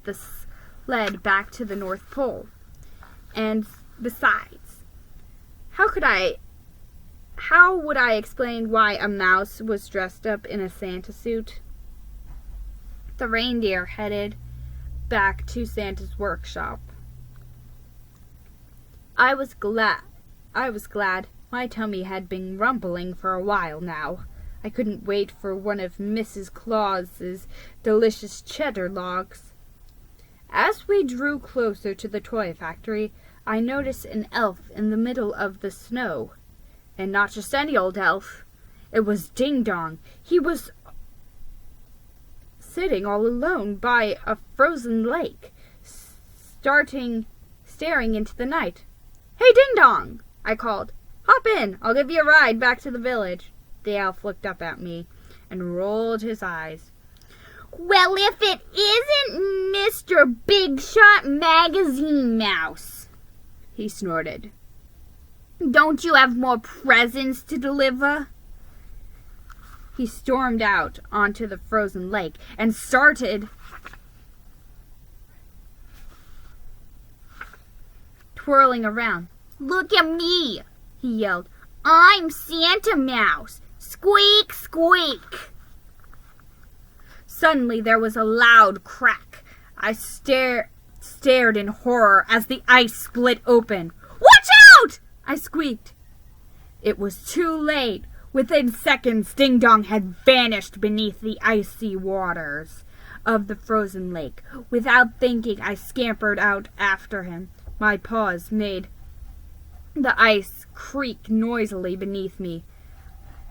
the sled back to the North Pole. And besides, how could I How would I explain why a mouse was dressed up in a Santa suit? The reindeer headed back to Santa's workshop. I was glad. My tummy had been rumbling for a while now. I couldn't wait for one of Mrs. Claus's delicious cheddar logs. As we drew closer to the toy factory, I noticed an elf in the middle of the snow. And not just any old elf. It was Ding Dong. He was sitting all alone by a frozen lake, staring into the night. "Hey, Ding Dong!" I called. "Hop in. I'll give you a ride back to the village." The elf looked up at me and rolled his eyes. Well, if it isn't Mr. Big Shot Magazine Mouse, he snorted. Don't you have more presents to deliver? He stormed out onto the frozen lake and started twirling around. Look at me, he yelled. I'm Santa Mouse. Squeak, squeak. Suddenly there was a loud crack. I stared in horror as the ice split open. Watch out! I squeaked. It was too late. Within seconds, Ding Dong had vanished beneath the icy waters of the frozen lake. Without thinking, I scampered out after him. My paws made the ice creak noisily beneath me.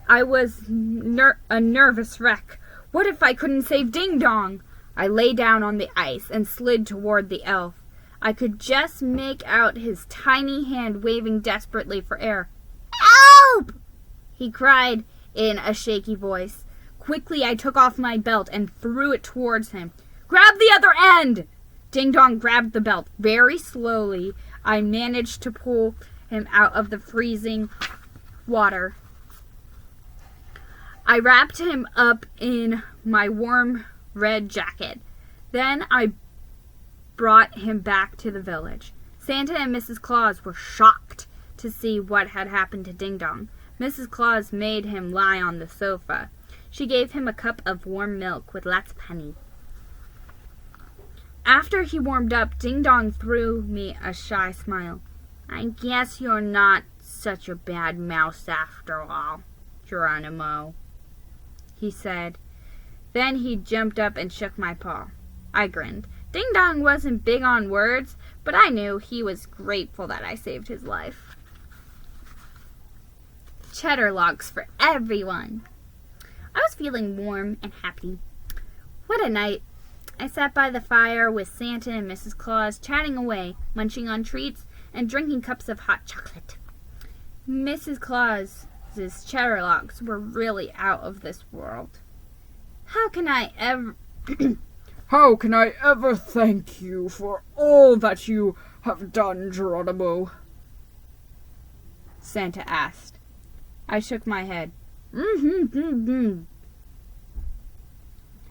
I was a nervous wreck. What if I couldn't save Ding Dong? I lay down on the ice and slid toward the elf. I could just make out his tiny hand waving desperately for air. Help! He cried in a shaky voice. Quickly, I took off my belt and threw it towards him. Grab the other end! Ding Dong grabbed the belt. Very slowly, I managed to pull him out of the freezing water. I wrapped him up in my warm red jacket. Then I brought him back to the village. Santa and Mrs. Claus were shocked to see what had happened to Ding Dong. Mrs. Claus made him lie on the sofa. She gave him a cup of warm milk with lots of honey. After he warmed up, Ding Dong threw me a shy smile. I guess you're not such a bad mouse after all, Geronimo, he said. Then he jumped up and shook my paw. I grinned. Ding Dong wasn't big on words, but I knew he was grateful that I saved his life. Cheddar logs for everyone. I was feeling warm and happy. What a night. I sat by the fire with Santa and Mrs. Claus, chatting away, munching on treats, and drinking cups of hot chocolate. Mrs. Claus's cheddar logs were really out of this world. How can I ever thank you for all that you have done, Geronimo? Santa asked. I shook my head.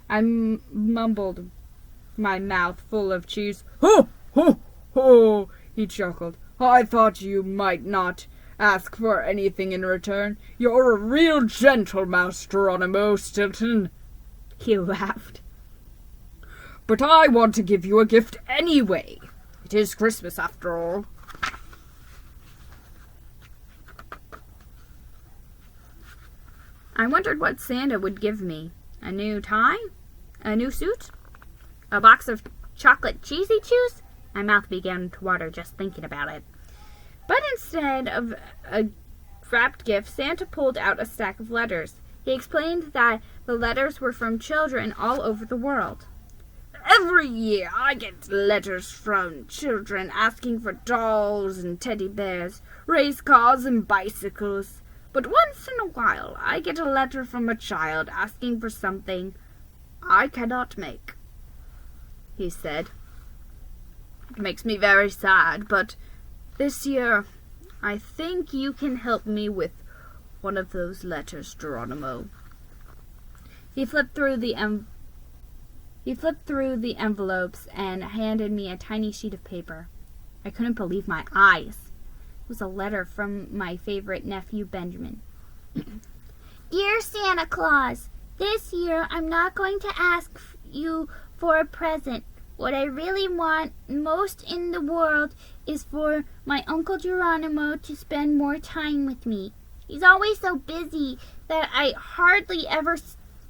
I mumbled, my mouth full of cheese. Ho, ho, ho, he chuckled. I thought you might not ask for anything in return. You're a real gentle mouse, Geronimo Stilton. He laughed. But I want to give you a gift anyway. It is Christmas after all. I wondered what Santa would give me. A new tie? A new suit? A box of chocolate cheesy chews? My mouth began to water just thinking about it. But instead of a wrapped gift, Santa pulled out a stack of letters. He explained that the letters were from children all over the world. Every year I get letters from children asking for dolls and teddy bears, race cars and bicycles. But once in a while I get a letter from a child asking for something I cannot make, he said. It makes me very sad, but this year I think you can help me with one of those letters, Geronimo. He flipped through the envelopes and handed me a tiny sheet of paper. I couldn't believe my eyes. was a letter from my favorite nephew, Benjamin. Dear Santa Claus, this year I'm not going to ask you for a present. What I really want most in the world is for my Uncle Geronimo to spend more time with me. He's always so busy that I hardly ever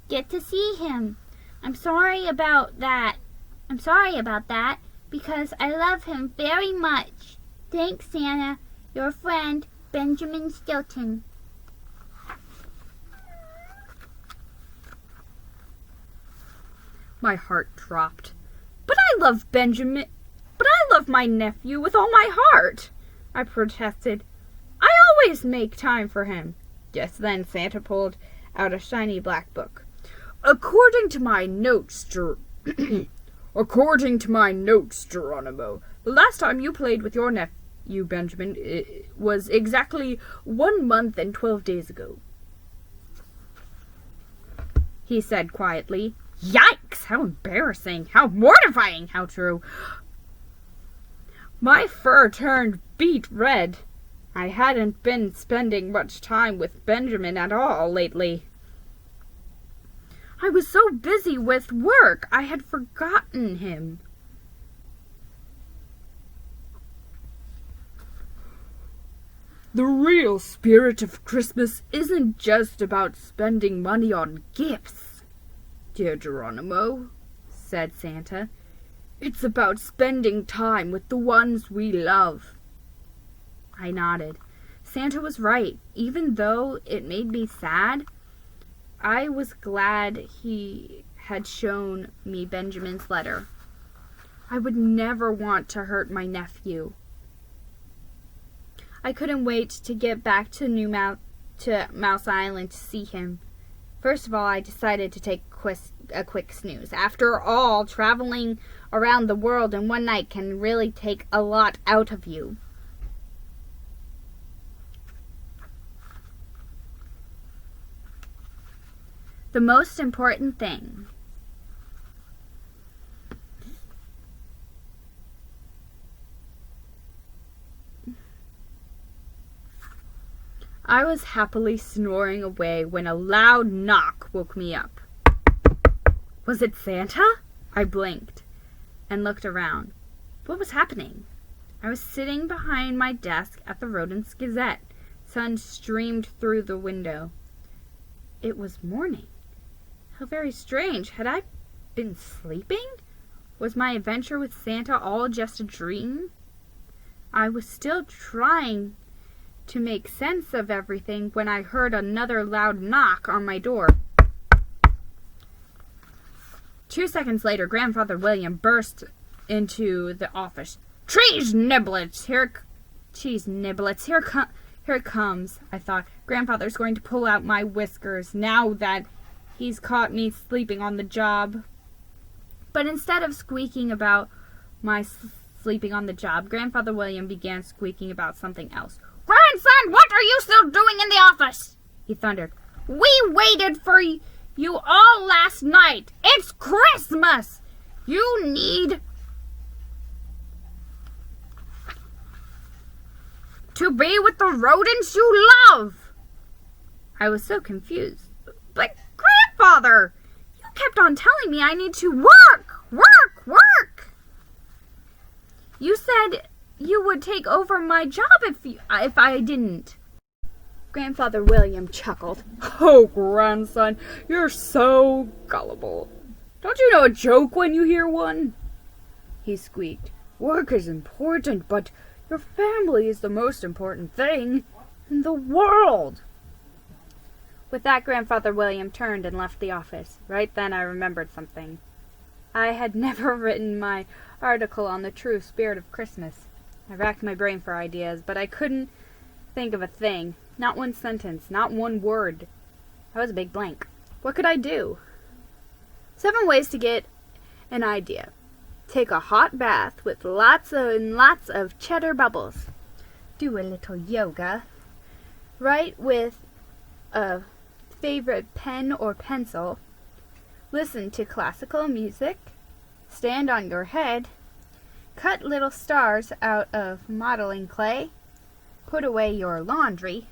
get to see him. I'm sorry about that because I love him very much. Thanks, Santa. Your friend, Benjamin Stilton. My heart dropped. But I love my nephew with all my heart, I protested. I always make time for him. Just then Santa pulled out a shiny black book. According to my notes, Geronimo, the last time you played with your nephew, Benjamin, was exactly 1 month and 12 days ago, he said quietly. Yikes! How embarrassing! How mortifying! How true! My fur turned beet red. I hadn't been spending much time with Benjamin at all lately. I was so busy with work, I had forgotten him. The real spirit of Christmas isn't just about spending money on gifts, dear Geronimo, said Santa. It's about spending time with the ones we love. I nodded. Santa was right. Even though it made me sad, I was glad he had shown me Benjamin's letter. I would never want to hurt my nephew. I couldn't wait to get back to Mouse Island to see him. First of all, I decided to take a quick snooze. After all, traveling around the world in one night can really take a lot out of you. The most important thing. I was happily snoring away when a loud knock woke me up. Was it Santa? I blinked and looked around. What was happening? I was sitting behind my desk at the Rodents Gazette. Sun streamed through the window. It was morning. How very strange. Had I been sleeping? Was my adventure with Santa all just a dream? I was still trying to make sense of everything when I heard another loud knock on my door. 2 seconds later, Grandfather William burst into the office. Cheese Niblets! Here it comes, I thought. Grandfather's going to pull out my whiskers now that he's caught me sleeping on the job. But instead of squeaking about my sleeping on the job, Grandfather William began squeaking about something else. Grandson, what are you still doing in the office? He thundered. We waited for you all last night. It's Christmas. You need to be with the rodents you love. I was so confused. But Grandfather, you kept on telling me I need to work. You said you would take over my job if I didn't. Grandfather William chuckled. Oh, grandson, you're so gullible. Don't you know a joke when you hear one? He squeaked. Work is important, but your family is the most important thing in the world. With that, Grandfather William turned and left the office. Right then I remembered something. I had never written my article on the true spirit of Christmas. I racked my brain for ideas, but I couldn't think of a thing. Not one sentence, not one word. I was a big blank. What could I do? 7 ways to get an idea. Take a hot bath with lots and lots of cheddar bubbles. Do a little yoga. Write with a favorite pen or pencil. Listen to classical music. Stand on your head. Cut little stars out of modeling clay. put away your laundry.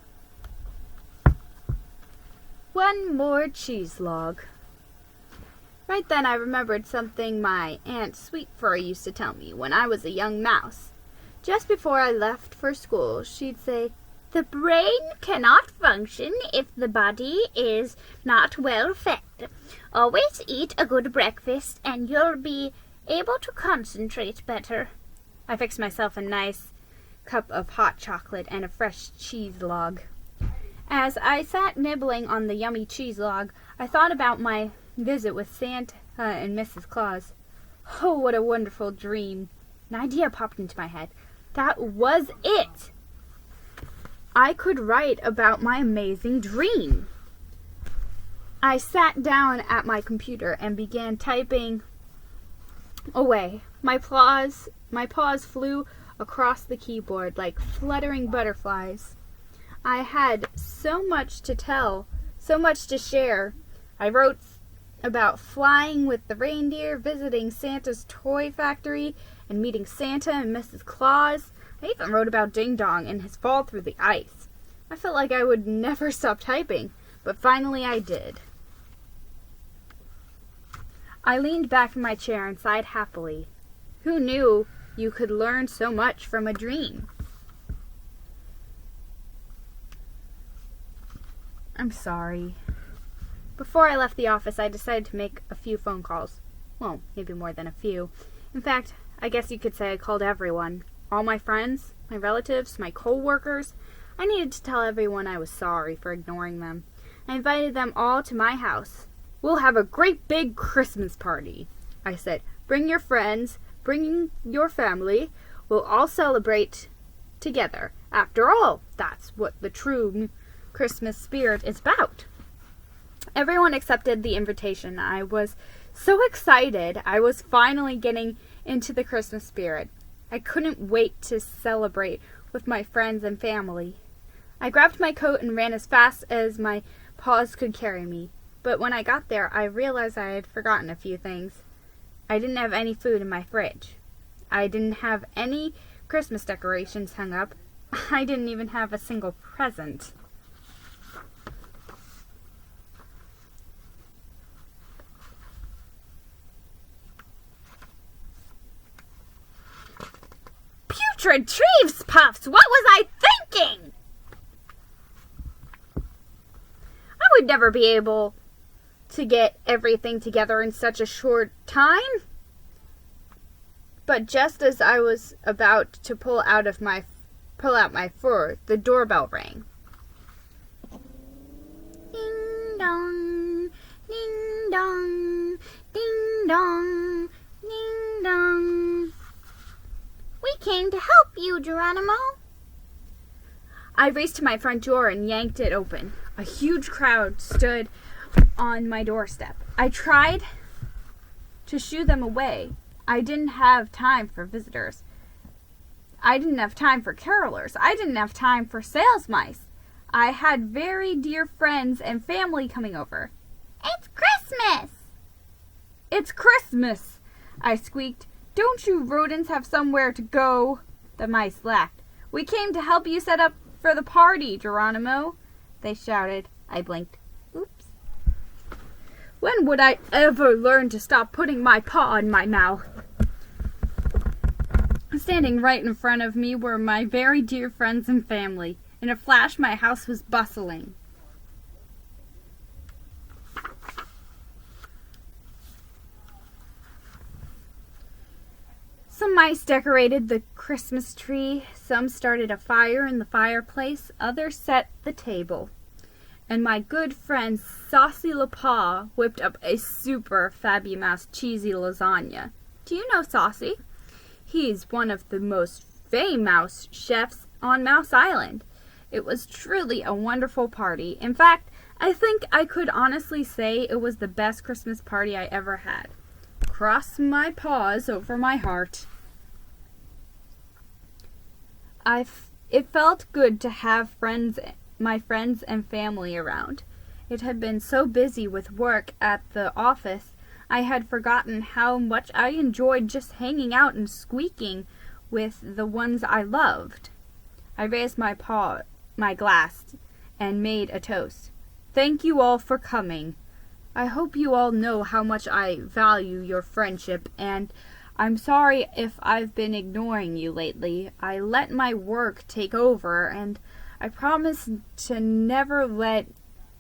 One more cheese log. Right then I remembered something my Aunt Sweetfur used to tell me when I was a young mouse. Just before I left for school, she'd say, "The brain cannot function if the body is not well fed. Always eat a good breakfast and you'll be able to concentrate better." I fixed myself a nice cup of hot chocolate and a fresh cheese log. As I sat nibbling on the yummy cheese log, I thought about my visit with Santa and Mrs. Claus. Oh, what a wonderful dream. An idea popped into my head. That was it! I could write about my amazing dream. I sat down at my computer and began typing away. My paws flew across the keyboard like fluttering butterflies. I had so much to tell, so much to share. I wrote about flying with the reindeer, visiting Santa's toy factory, and meeting Santa and Mrs. Claus. I even wrote about Ding Dong and his fall through the ice. I felt like I would never stop typing, but finally I did. I leaned back in my chair and sighed happily. Who knew you could learn so much from a dream? I'm sorry. Before I left the office, I decided to make a few phone calls. Well, maybe more than a few. In fact, I guess you could say I called everyone. All my friends, my relatives, my co-workers. I needed to tell everyone I was sorry for ignoring them. I invited them all to my house. "We'll have a great big Christmas party," I said. "Bring your friends, bring your family. We'll all celebrate together. After all, that's what the true Christmas spirit is about." Everyone accepted the invitation. I was so excited. I was finally getting into the Christmas spirit. I couldn't wait to celebrate with my friends and family. I grabbed my coat and ran as fast as my paws could carry me. But when I got there, I realized I had forgotten a few things. I didn't have any food in my fridge. I didn't have any Christmas decorations hung up. I didn't even have a single present. Putrid Treves Puffs! What was I thinking? I would never be able to get everything together in such a short time. But just as I was about to pull out my fur, the doorbell rang. Ding dong, ding dong, ding dong, ding dong. "We came to help you, Geronimo." I raced to my front door and yanked it open. A huge crowd stood on my doorstep. I tried to shoo them away. I didn't have time for visitors. I didn't have time for carolers. I didn't have time for sales mice. I had very dear friends and family coming over. "It's Christmas!" "It's Christmas!" I squeaked. "Don't you rodents have somewhere to go?" The mice laughed. "We came to help you set up for the party, Geronimo," they shouted. I blinked. Oops. When would I ever learn to stop putting my paw in my mouth? Standing right in front of me were my very dear friends and family. In a flash, my house was bustling. Some mice decorated the Christmas tree, some started a fire in the fireplace, others set the table. And my good friend Saucy LaPaw whipped up a super fabulous cheesy lasagna. Do you know Saucy? He's one of the most famous chefs on Mouse Island. It was truly a wonderful party. In fact, I think I could honestly say it was the best Christmas party I ever had. Cross my paws over my heart. It felt good to have my friends and family around. It had been so busy with work at the office, I had forgotten how much I enjoyed just hanging out and squeaking with the ones I loved. I raised my glass, and made a toast. Thank you all for coming. I hope you all know how much I value your friendship, and I'm sorry if I've been ignoring you lately. I let my work take over, and I promise to never let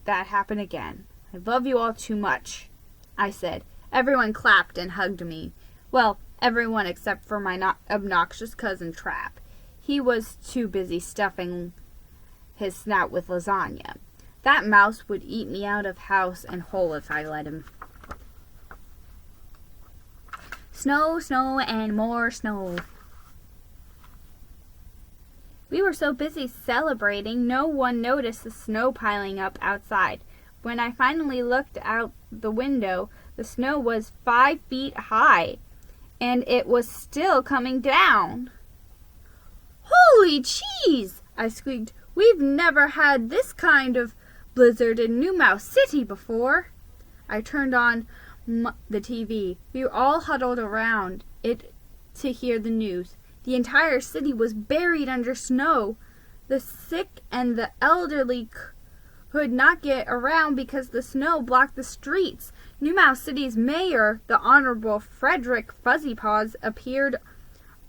that happen again. I love you all too much, I said. Everyone clapped and hugged me. Well, everyone except for my obnoxious cousin Trap. He was too busy stuffing his snout with lasagna. That mouse would eat me out of house and hole if I let him. Snow, snow, and more snow. We were so busy celebrating, no one noticed the snow piling up outside. When I finally looked out the window, the snow was 5 feet high, and it was still coming down. Holy cheese! I squeaked. We've never had this kind of blizzard in New Mouse City before. I turned on the TV. We were all huddled around it to hear the news. The entire city was buried under snow. The sick and the elderly could not get around because the snow blocked the streets. New Mouse City's mayor, the Honorable Frederick Fuzzypaws, appeared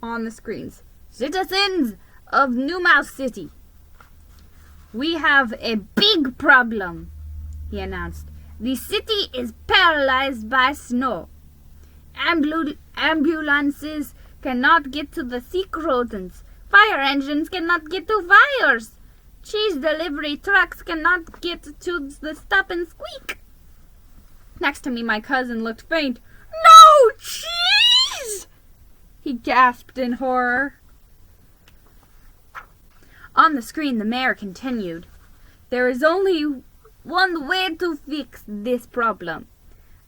on the screens. Citizens of New Mouse City, we have a big problem, he announced. The city is paralyzed by snow. Ambulances cannot get to the sick rodents. Fire engines cannot get to fires. Cheese delivery trucks cannot get to the stop and squeak. Next to me, my cousin looked faint. No cheese! He gasped in horror. On the screen, the mayor continued. There is only one way to fix this problem.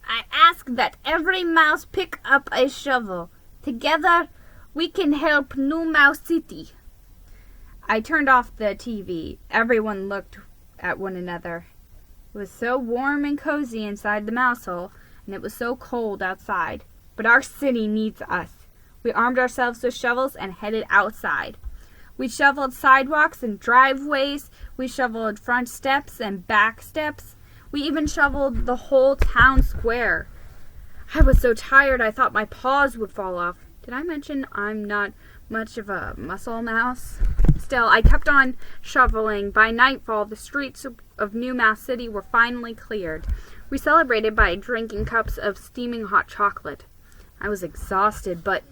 I ask that every mouse pick up a shovel. Together, we can help New Mouse City. I turned off the TV. Everyone looked at one another. It was so warm and cozy inside the mouse hole, and it was so cold outside. But our city needs us. We armed ourselves with shovels and headed outside. We shoveled sidewalks and driveways. We shoveled front steps and back steps. We even shoveled the whole town square. I was so tired I thought my paws would fall off. Did I mention I'm not much of a muscle mouse? Still, I kept on shoveling. By nightfall, the streets of New Mouse City were finally cleared. We celebrated by drinking cups of steaming hot chocolate. I was exhausted, but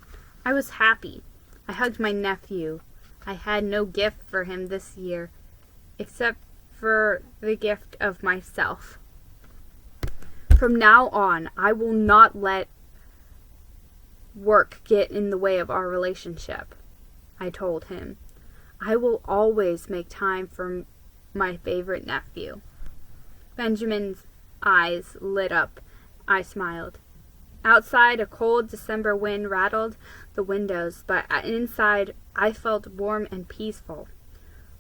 I was happy. I hugged my nephew. I had no gift for him this year, except for the gift of myself. From now on, I will not let work get in the way of our relationship, I told him. I will always make time for my favorite nephew. Benjamin's eyes lit up. I smiled. Outside, a cold December wind rattled the windows, but inside I felt warm and peaceful.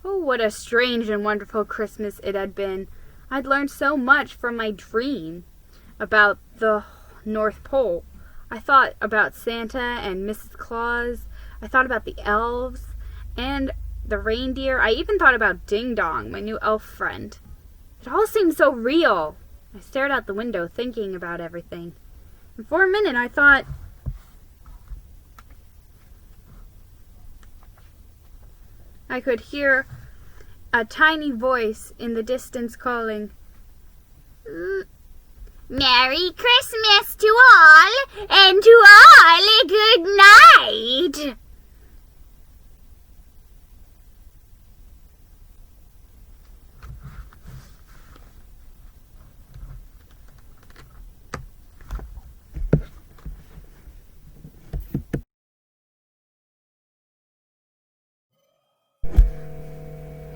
Oh, what a strange and wonderful Christmas it had been. I'd learned so much from my dream about the North Pole. I thought about Santa and Mrs. Claus. I thought about the elves and the reindeer. I even thought about Ding Dong, my new elf friend. It all seemed so real. I stared out the window, thinking about everything. And for a minute, I thought, I could hear a tiny voice in the distance calling, Merry Christmas to all, and to all a good night.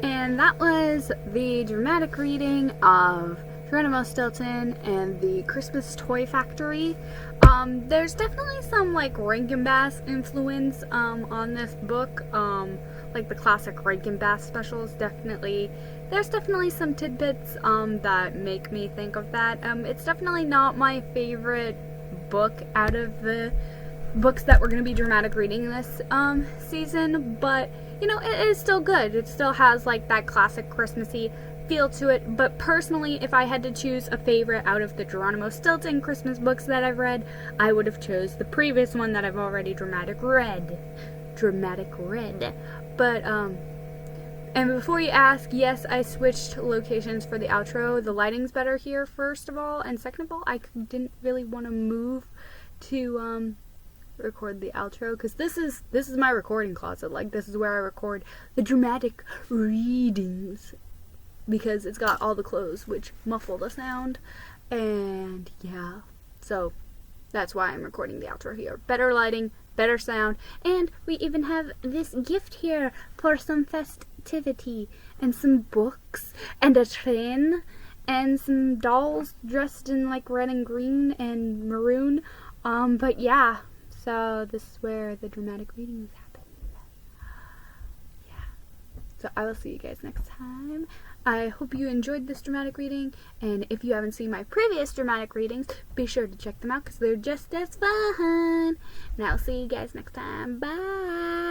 And that was the dramatic reading of Geronimo Stilton and the Christmas Toy Factory. There's definitely some Rankin Bass influence on this book. Like the classic Rankin Bass specials, there's definitely some tidbits that make me think of that. It's definitely not my favorite book out of the books that we're going to be dramatic reading this season, but it is still good. It still has like that classic Christmassy feel to it. But personally, if I had to choose a favorite out of the Geronimo Stilton Christmas books that I've read, I would have chose the previous one that I've already dramatic read. But and before you ask, yes, I switched locations for the outro. The lighting's better here, first of all, and second of all, I didn't really want to move to record the outro, because this is my recording closet. Like, this is where I record the dramatic readings, because it's got all the clothes which muffle the sound. And yeah, so that's why I'm recording the outro here. Better lighting, better sound, and we even have this gift here for some festivity, and some books, and a train, and some dolls dressed in like red and green and maroon. But yeah, so this is where the dramatic readings happen. Yeah. So I will see you guys next time. I hope you enjoyed this dramatic reading, and if you haven't seen my previous dramatic readings, be sure to check them out because they're just as fun. And I'll see you guys next time. Bye!